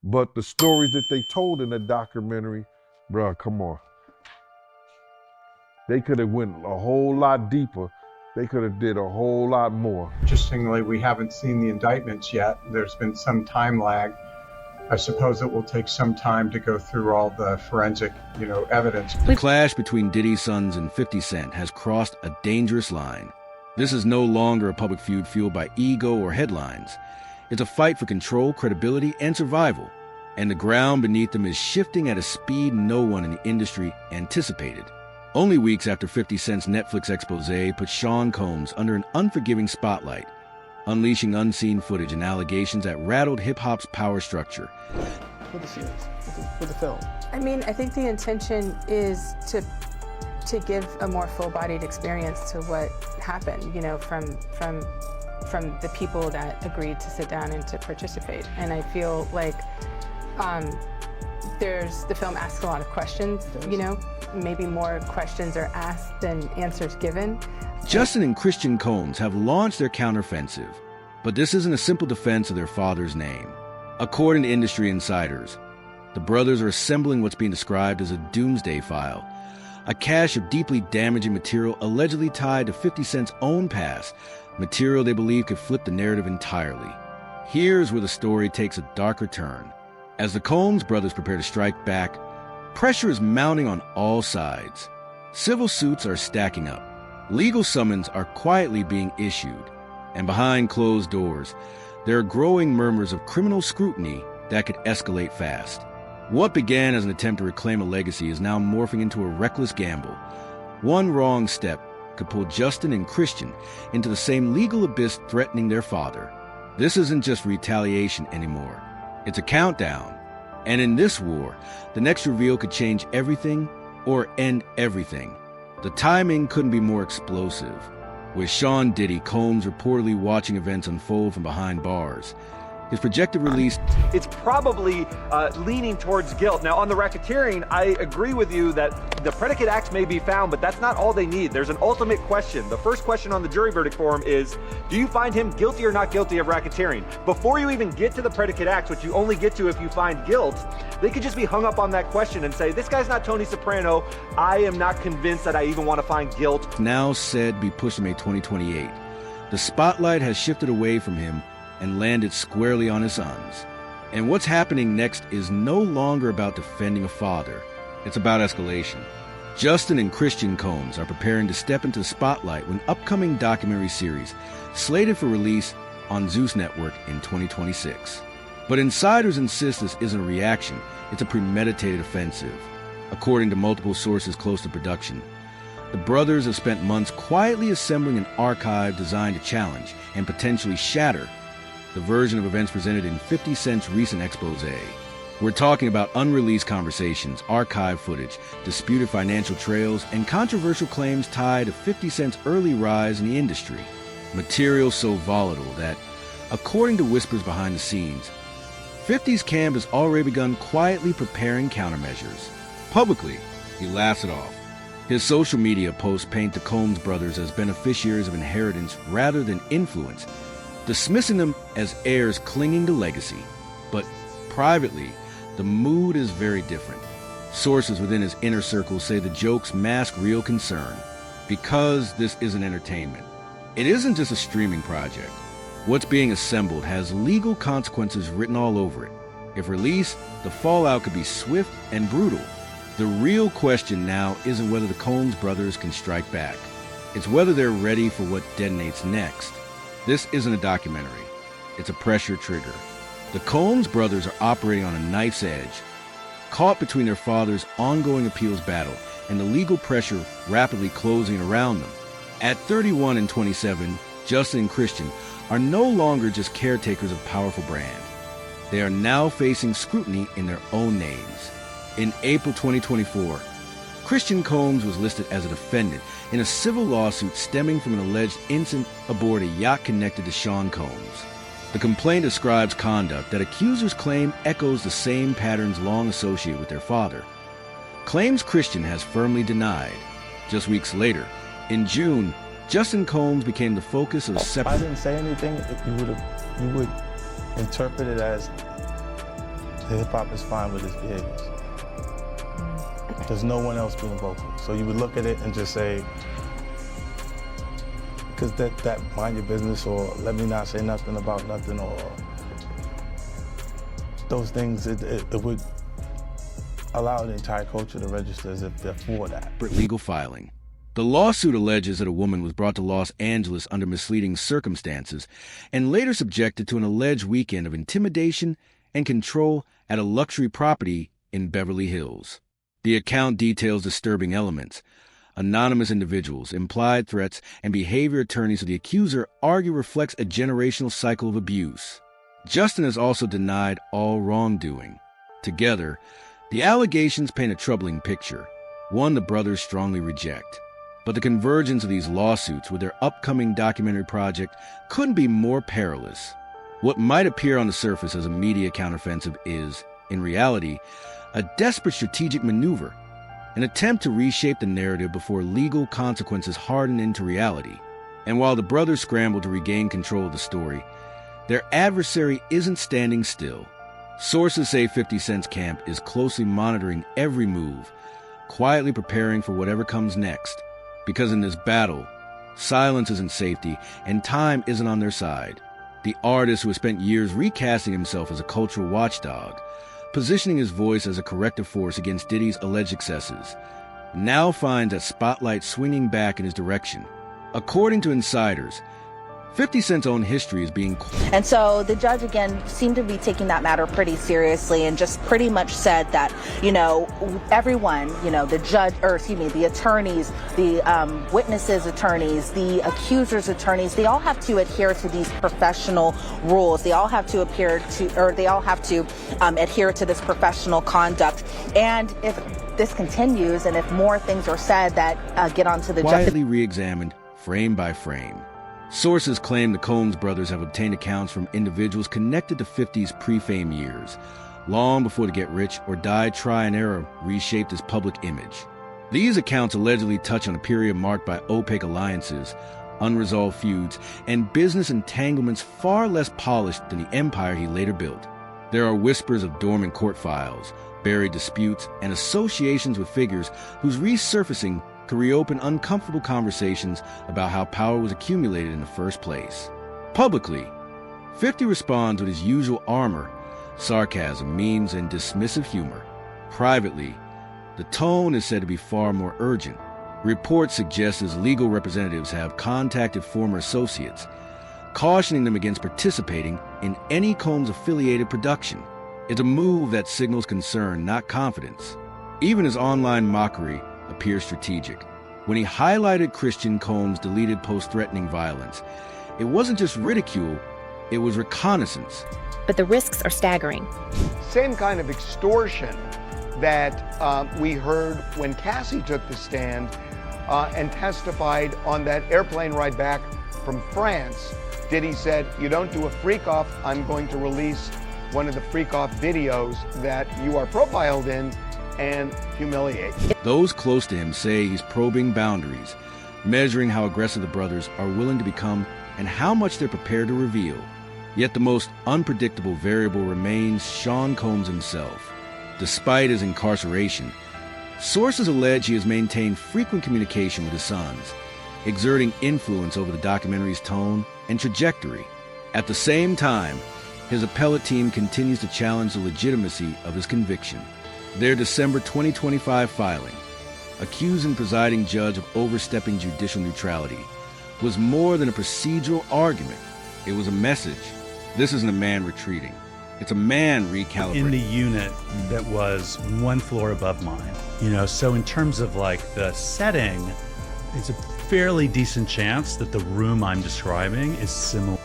But the stories that they told in the documentary, bruh, come on. They could have went a whole lot deeper. They could have did a whole lot more. Interestingly, we haven't seen the indictments yet. There's been some time lag. I suppose it will take some time to go through all the forensic, evidence. The clash between Diddy's sons and 50 Cent has crossed a dangerous line. This is no longer a public feud fueled by ego or headlines. It's a fight for control, credibility, and survival. And the ground beneath them is shifting at a speed no one in the industry anticipated. Only weeks after 50 Cent's Netflix expose put Sean Combs under an unforgiving spotlight, unleashing unseen footage and allegations that rattled hip-hop's power structure. With the series, with the film. I mean, I think the intention is to give a more full-bodied experience to what happened, from the people that agreed to sit down and to participate. And I feel like the film asks a lot of questions, maybe more questions are asked than answers given. Justin and Christian Combs have launched their counteroffensive, but this isn't a simple defense of their father's name. According to industry insiders, the brothers are assembling what's being described as a doomsday file, a cache of deeply damaging material allegedly tied to 50 Cent's own past, material they believe could flip the narrative entirely. Here's where the story takes a darker turn. As the Combs brothers prepare to strike back, pressure is mounting on all sides. Civil suits are stacking up. Legal summons are quietly being issued. And behind closed doors, there are growing murmurs of criminal scrutiny that could escalate fast. What began as an attempt to reclaim a legacy is now morphing into a reckless gamble. One wrong step could pull Justin and Christian into the same legal abyss threatening their father. This isn't just retaliation anymore. It's a countdown. And in this war, the next reveal could change everything or end everything. The timing couldn't be more explosive. With Sean Diddy Combs reportedly watching events unfold from behind bars, his projected release... It's probably leaning towards guilt. Now, on the racketeering, I agree with you that the predicate acts may be found, but that's not all they need. There's an ultimate question. The first question on the jury verdict form is, do you find him guilty or not guilty of racketeering? Before you even get to the predicate acts, which you only get to if you find guilt, they could just be hung up on that question and say, this guy's not Tony Soprano. I am not convinced that I even want to find guilt. Now said be pushed to May 2028. The spotlight has shifted away from him and landed squarely on his sons. And what's happening next is no longer about defending a father. It's about escalation. Justin and Christian Combs are preparing to step into the spotlight with an upcoming documentary series slated for release on Zeus Network in 2026. But insiders insist this isn't a reaction, it's a premeditated offensive. According to multiple sources close to production, the brothers have spent months quietly assembling an archive designed to challenge and potentially shatter the version of events presented in 50 Cent's recent expose. We're talking about unreleased conversations, archive footage, disputed financial trails, and controversial claims tied to 50 Cent's early rise in the industry. Material so volatile that, according to whispers behind the scenes, 50's camp has already begun quietly preparing countermeasures. Publicly, he laughs it off. His social media posts paint the Combs brothers as beneficiaries of inheritance rather than influence, dismissing them as heirs clinging to legacy. But privately, the mood is very different. Sources within his inner circle say the jokes mask real concern, because this isn't entertainment. It isn't just a streaming project. What's being assembled has legal consequences written all over it. If released, the fallout could be swift and brutal. The real question now isn't whether the Combs brothers can strike back. It's whether they're ready for what detonates next. This isn't a documentary. It's a pressure trigger. The Combs brothers are operating on a knife's edge, caught between their father's ongoing appeals battle and the legal pressure rapidly closing around them. At 31 and 27, Justin and Christian are no longer just caretakers of a powerful brand. They are now facing scrutiny in their own names. In April 2024, Christian Combs was listed as a defendant in a civil lawsuit stemming from an alleged incident aboard a yacht connected to Sean Combs. The complaint describes conduct that accusers claim echoes the same patterns long associated with their father. Claims Christian has firmly denied. Just weeks later, in June, Justin Combs became the focus of a separate... If I didn't say anything, you would interpret it as hip-hop is fine with its behaviors. There's no one else being vocal. So you would look at it and just say, because that mind your business, or let me not say nothing about nothing, or those things, it would allow the entire culture to register as if they're for that. Legal filing. The lawsuit alleges that a woman was brought to Los Angeles under misleading circumstances and later subjected to an alleged weekend of intimidation and control at a luxury property in Beverly Hills. The account details disturbing elements. Anonymous individuals, implied threats, and behavior attorneys of the accuser argue reflects a generational cycle of abuse. Justin has also denied all wrongdoing. Together, the allegations paint a troubling picture, one the brothers strongly reject. But the convergence of these lawsuits with their upcoming documentary project couldn't be more perilous. What might appear on the surface as a media counteroffensive is, in reality, a desperate strategic maneuver, an attempt to reshape the narrative before legal consequences harden into reality. And while the brothers scramble to regain control of the story, their adversary isn't standing still. Sources say 50 Cent's camp is closely monitoring every move, quietly preparing for whatever comes next. Because in this battle, silence isn't safety and time isn't on their side. The artist who has spent years recasting himself as a cultural watchdog, positioning his voice as a corrective force against Diddy's alleged excesses, now finds that spotlight swinging back in his direction. According to insiders, 50 Cent's own history is being... And so the judge, again, seemed to be taking that matter pretty seriously and just pretty much said that, everyone, the judge, the attorneys, the witnesses' attorneys, the accusers' attorneys, they all have to adhere to these professional rules. They all have to adhere to this professional conduct. And if this continues and if more things are said that get onto the judge... Quietly re-examined, frame by frame. Sources claim the Combs brothers have obtained accounts from individuals connected to 50's pre-fame years, long before the Get Rich or Die Trying era reshaped his public image. These accounts allegedly touch on a period marked by opaque alliances, unresolved feuds, and business entanglements far less polished than the empire he later built. There are whispers of dormant court files, buried disputes, and associations with figures whose resurfacing could reopen uncomfortable conversations about how power was accumulated in the first place. Publicly, 50 responds with his usual armor, sarcasm, memes, and dismissive humor. Privately, the tone is said to be far more urgent. Reports suggest his legal representatives have contacted former associates, cautioning them against participating in any Combs-affiliated production. It's a move that signals concern, not confidence. Even his online mockery appears strategic. When he highlighted Christian Combs' deleted post threatening violence, it wasn't just ridicule, it was reconnaissance. But the risks are staggering. Same kind of extortion that we heard when Cassie took the stand and testified on that airplane ride back from France. Diddy said, "You don't do a freak off, I'm going to release one of the freak off videos that you are profiled in and humiliate." Those close to him say he's probing boundaries, measuring how aggressive the brothers are willing to become and how much they're prepared to reveal. Yet the most unpredictable variable remains Sean Combs himself. Despite his incarceration, sources allege he has maintained frequent communication with his sons, exerting influence over the documentary's tone and trajectory. At the same time, his appellate team continues to challenge the legitimacy of his conviction. Their December 2025 filing, accusing presiding judge of overstepping judicial neutrality, was more than a procedural argument. It was a message. This isn't a man retreating. It's a man recalibrating. In the unit that was one floor above mine, so in terms of the setting, it's a fairly decent chance that the room I'm describing is similar.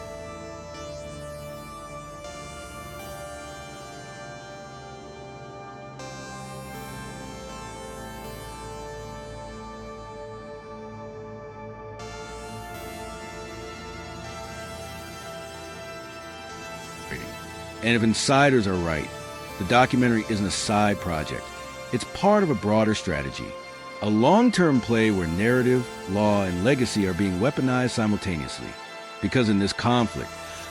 And if insiders are right, the documentary isn't a side project. It's part of a broader strategy, a long-term play where narrative, law, and legacy are being weaponized simultaneously. Because in this conflict,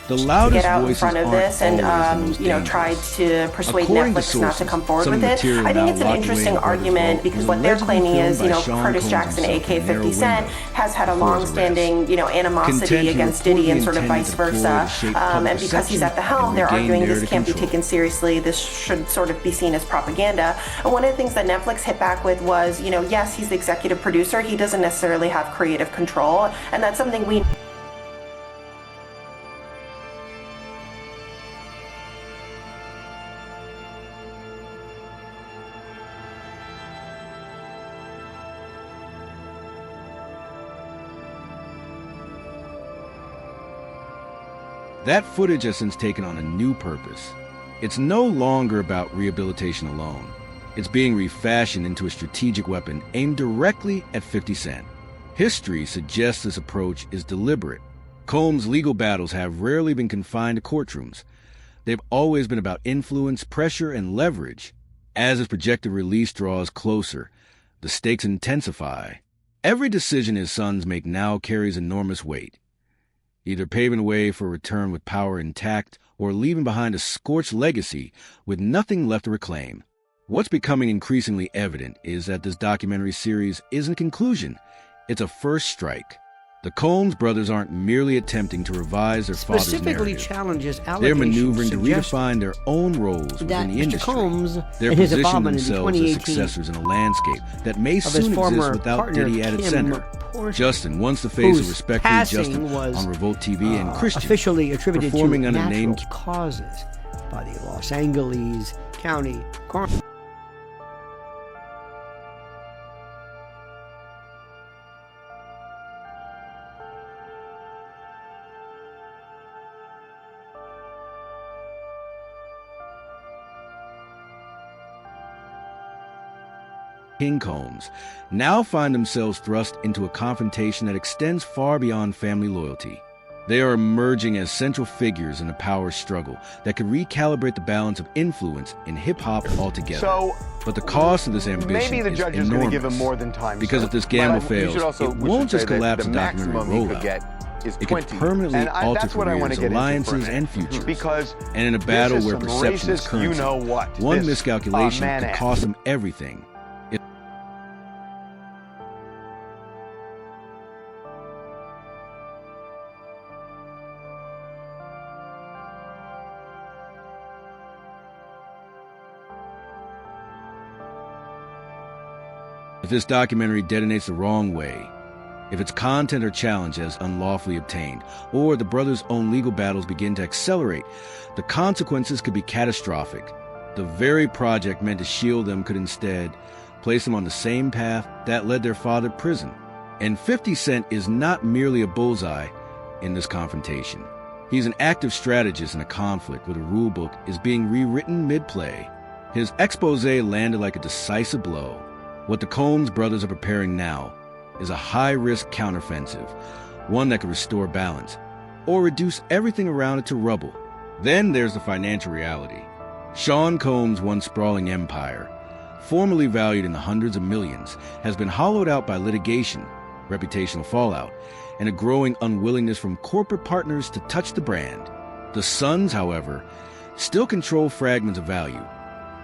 The to loudest get out in voices front of aren't this and always the most tried to persuade According to Netflix not to sources, come forward some with it. material I think now it's an locked away interesting in Brothers argument Vault because was what they're allegedly claiming filmed is, by Sean Curtis Combs Jackson, himself in a narrow AK-50 Cent, window has had a before his long-standing, animosity Content against he Diddy and reportedly sort of intended vice to deploy versa. to shape public And because he's perception at the helm, and they're regain arguing this narrative can't be control. taken seriously. This should sort of be seen as propaganda. And one of the things that Netflix hit back with was, yes, he's the executive producer. He doesn't necessarily have creative control. And that's something we That footage has since taken on a new purpose. It's no longer about rehabilitation alone. It's being refashioned into a strategic weapon aimed directly at 50 Cent. History suggests this approach is deliberate. Combs' legal battles have rarely been confined to courtrooms. They've always been about influence, pressure, and leverage. As his projected release draws closer, the stakes intensify. Every decision his sons make now carries enormous weight, either paving the way for a return with power intact or leaving behind a scorched legacy with nothing left to reclaim. What's becoming increasingly evident is that this documentary series isn't a conclusion, it's a first strike. The Combs brothers aren't merely attempting to revise their father's specifically narrative. challenges They're allegations maneuvering to suggest redefine their own roles that within the Mr. industry. Combs They're and his positioning involvement in the themselves as 2018 successors in a landscape that may of his soon former exist without partner, Diddy at its Kim center. Porsche, Justin, once the face of whose respectfully passing Justin was, on Revolt TV, and Christian, officially attributed performing to under natural name causes by the Los Angeles County Coroner. King Combs now find themselves thrust into a confrontation that extends far beyond family loyalty. They are emerging as central figures in a power struggle that could recalibrate the balance of influence in hip-hop altogether. But the cost of this ambition maybe the is judge is enormous. going to give him more than time. Because sir. if this gamble But you fails, should also- it we won't should just say that collapse the the documentary maximum he could rollout. get is It could 20. permanently And alter that's what I want careers, to get into for a alliances, minute. and futures. Because and in a this battle is where some perception is racist currency, you-know-what. one This, miscalculation man could ass. cost them everything. If this documentary detonates the wrong way, if its content are challenged as unlawfully obtained, or the brothers' own legal battles begin to accelerate, the consequences could be catastrophic. The very project meant to shield them could instead place them on the same path that led their father to prison. And 50 Cent is not merely a bullseye in this confrontation. He's an active strategist in a conflict where the rulebook is being rewritten mid-play. His expose landed like a decisive blow. What the Combs brothers are preparing now is a high-risk counteroffensive, one that could restore balance, or reduce everything around it to rubble. Then there's the financial reality. Sean Combs' once sprawling empire, formerly valued in the hundreds of millions, has been hollowed out by litigation, reputational fallout, and a growing unwillingness from corporate partners to touch the brand. The sons, however, still control fragments of value,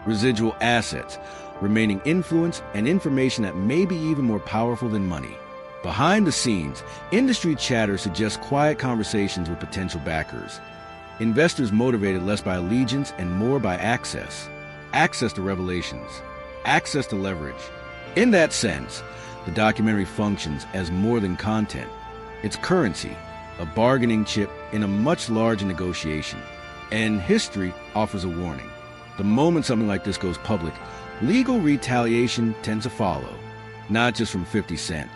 residual assets, remaining influence, and information that may be even more powerful than money. Behind the scenes, industry chatter suggests quiet conversations with potential backers. Investors motivated less by allegiance and more by access. Access to revelations. Access to leverage. In that sense, the documentary functions as more than content. It's currency, a bargaining chip in a much larger negotiation. And history offers a warning. The moment something like this goes public, legal retaliation tends to follow, not just from 50 Cent,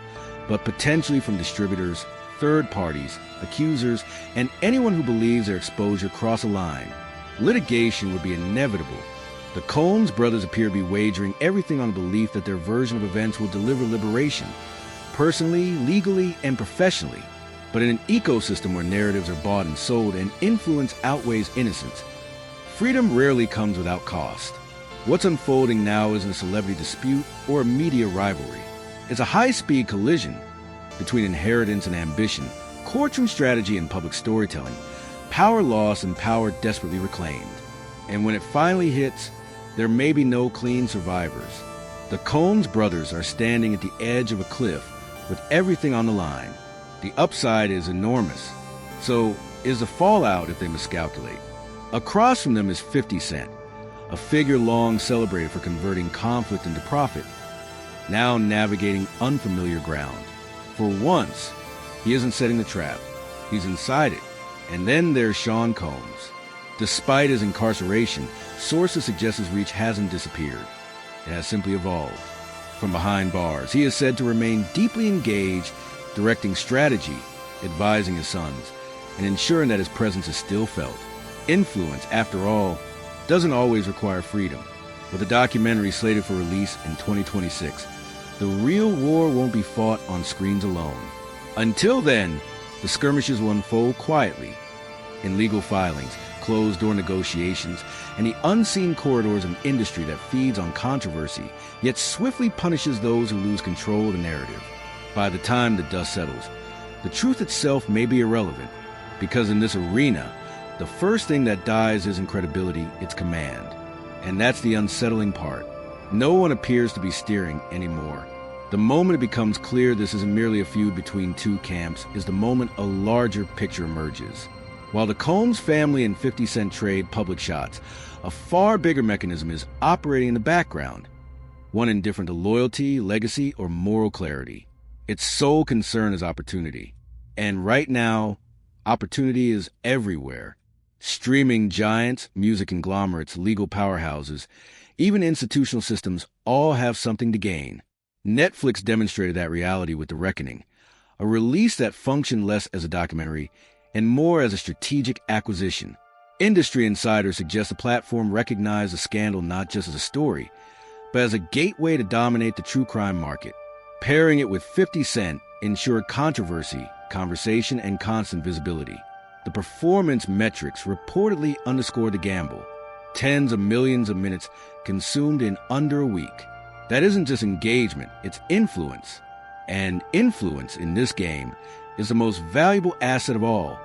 but potentially from distributors, third parties, accusers, and anyone who believes their exposure cross a line. Litigation would be inevitable. The Combs brothers appear to be wagering everything on the belief that their version of events will deliver liberation, personally, legally, and professionally. But in an ecosystem where narratives are bought and sold and influence outweighs innocence, freedom rarely comes without cost. What's unfolding now isn't a celebrity dispute or a media rivalry. It's a high-speed collision between inheritance and ambition, courtroom strategy and public storytelling, Power lost and power desperately reclaimed. And when it finally hits, there may be no clean survivors. The Combs brothers are standing at the edge of a cliff with everything on the line. The upside is enormous. So is the fallout if they miscalculate. Across from them is 50 Cent, a figure long celebrated for converting conflict into profit, now navigating unfamiliar ground. For once, he isn't setting the trap. He's inside it. And then there's Sean Combs. Despite his incarceration, sources suggest his reach hasn't disappeared. It has simply evolved. From behind bars, he is said to remain deeply engaged, directing strategy, advising his sons, and ensuring that his presence is still felt. Influence, after all, doesn't always require freedom. With a documentary slated for release in 2026, the real war won't be fought on screens alone. Until then, the skirmishes will unfold quietly, in legal filings, closed-door negotiations, and the unseen corridors of an industry that feeds on controversy, yet swiftly punishes those who lose control of the narrative. By the time the dust settles, the truth itself may be irrelevant, because in this arena, the first thing that dies isn't credibility, it's command. And that's the unsettling part. No one appears to be steering anymore. The moment it becomes clear this isn't merely a feud between two camps is the moment a larger picture emerges. While the Combs family and 50 Cent trade public shots, a far bigger mechanism is operating in the background, one indifferent to loyalty, legacy, or moral clarity. Its sole concern is opportunity. And right now, opportunity is everywhere. Streaming giants, music conglomerates, legal powerhouses, even institutional systems all have something to gain. Netflix demonstrated that reality with The Reckoning, a release that functioned less as a documentary and more as a strategic acquisition. Industry insiders suggest the platform recognized the scandal not just as a story, but as a gateway to dominate the true crime market. Pairing it with 50 Cent ensured controversy, conversation, and constant visibility. The performance metrics reportedly underscore the gamble. Tens of millions of minutes consumed in under a week. That isn't just engagement, it's influence. And influence in this game is the most valuable asset of all.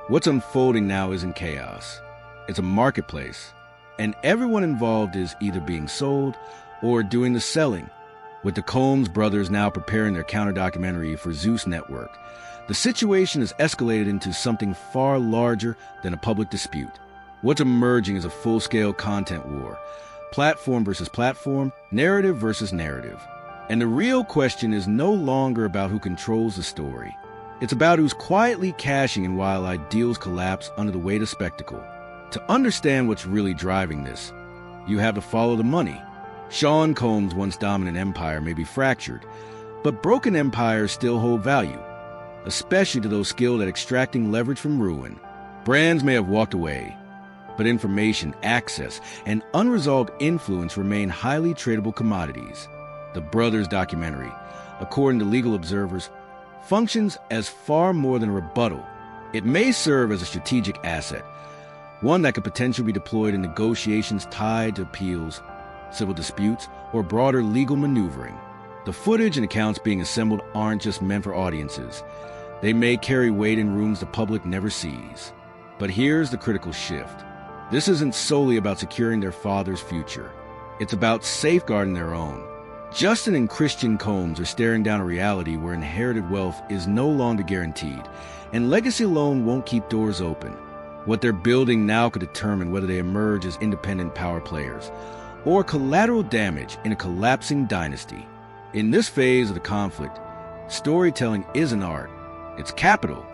What's unfolding now isn't chaos. It's a marketplace. And everyone involved is either being sold or doing the selling. With the Combs brothers now preparing their counter-documentary for Zeus Network, the situation has escalated into something far larger than a public dispute. What's emerging is a full-scale content war. Platform versus platform, narrative versus narrative. And the real question is no longer about who controls the story. It's about who's quietly cashing in while ideals collapse under the weight of spectacle. To understand what's really driving this, you have to follow the money. Sean Combs' once dominant empire may be fractured, but broken empires still hold value, especially to those skilled at extracting leverage from ruin. Brands may have walked away, but information, access, and unresolved influence remain highly tradable commodities. The Brothers documentary, according to legal observers, functions as far more than a rebuttal. It may serve as a strategic asset, one that could potentially be deployed in negotiations tied to appeals, civil disputes, or broader legal maneuvering. The footage and accounts being assembled aren't just meant for audiences. They may carry weight in rooms the public never sees. But here's the critical shift. This isn't solely about securing their father's future. It's about safeguarding their own. Justin and Christian Combs are staring down a reality where inherited wealth is no longer guaranteed, and legacy alone won't keep doors open. What they're building now could determine whether they emerge as independent power players, or collateral damage in a collapsing dynasty. In this phase of the conflict, storytelling is an art. It's capital.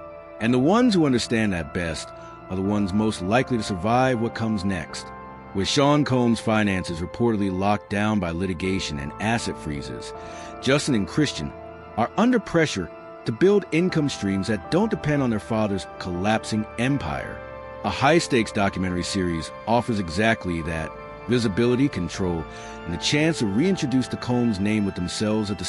And the ones who understand that best are the ones most likely to survive what comes next. With Sean Combs' finances reportedly locked down by litigation and asset freezes, Justin and Christian are under pressure to build income streams that don't depend on their father's collapsing empire. A high-stakes documentary series offers exactly that: visibility, control, and the chance to reintroduce the Combs name with themselves at the